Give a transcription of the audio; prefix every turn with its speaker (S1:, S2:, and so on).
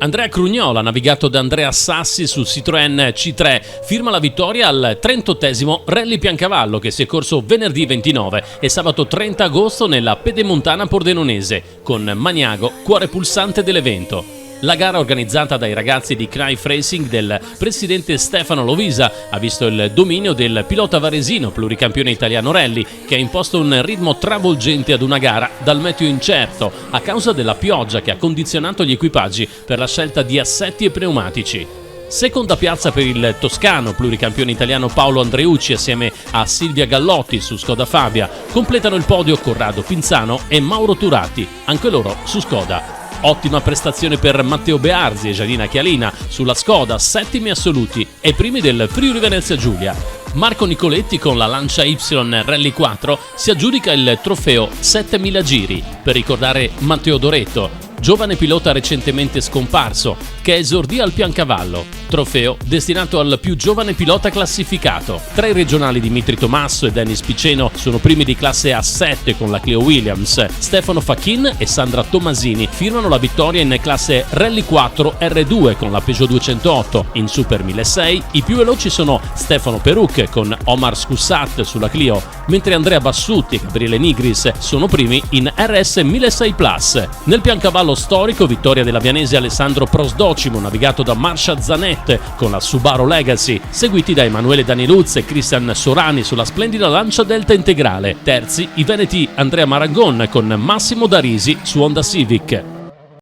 S1: Andrea Crugnola, navigato da Andrea Sassi sul Citroën C3, firma la vittoria al 38esimo Rally Piancavallo che si è corso venerdì 29 e sabato 30 agosto nella Pedemontana Pordenonese, con Magnago cuore pulsante dell'evento. La gara, organizzata dai ragazzi di Knife Racing del presidente Stefano Lovisa, ha visto il dominio del pilota varesino, pluricampione italiano rally, che ha imposto un ritmo travolgente ad una gara dal meteo incerto a causa della pioggia che ha condizionato gli equipaggi per la scelta di assetti e pneumatici. Seconda piazza per il toscano pluricampione italiano Paolo Andreucci assieme a Silvia Gallotti su Skoda Fabia. Completano il podio Corrado Pinzano e Mauro Turati, anche loro su Skoda. Ottima prestazione per Matteo Bearzi e Gianina Chialina sulla Skoda, settimi assoluti e primi del Friuli Venezia Giulia. Marco Nicoletti con la Lancia Y Rally 4 si aggiudica il trofeo 7000 giri per ricordare Matteo Doretto, giovane pilota recentemente scomparso, che esordì al Piancavallo, trofeo destinato al più giovane pilota classificato. Tra i regionali Dimitri Tomasso e Dennis Piceno sono primi di classe A7 con la Clio Williams. Stefano Facchin e Sandra Tomasini firmano la vittoria in classe Rally 4 R2 con la Peugeot 208. In Super 1600 i più veloci sono Stefano Peruc con Omar Scussat sulla Clio, mentre Andrea Bassutti e Gabriele Nigris sono primi in RS 1600 Plus. Nel Piancavallo storico, vittoria dell'avianese Alessandro Prosdocimo, navigato da Marsha Zanet con la Subaru Legacy, seguiti da Emanuele Daniluz e Cristian Sorani sulla splendida Lancia Delta integrale. Terzi i veneti Andrea Maragon con Massimo Darisi su Honda Civic.